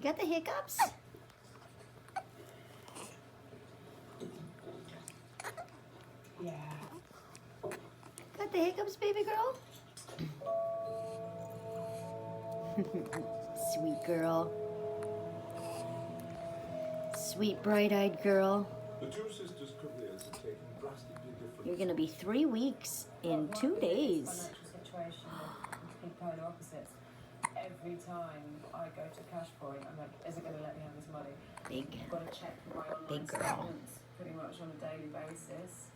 You got the hiccups? Yeah. Got the hiccups, baby girl? Sweet girl. Sweet bright-eyed girl. The two sisters' careers have taken drastically different. You're gonna be 3 weeks in 2 days. Financial situation of complete polar opposites. Every time I go to Cashpoint, I'm like, is it going to let me have this money? Big, I've got to check my online big girl. statements pretty much on a daily basis.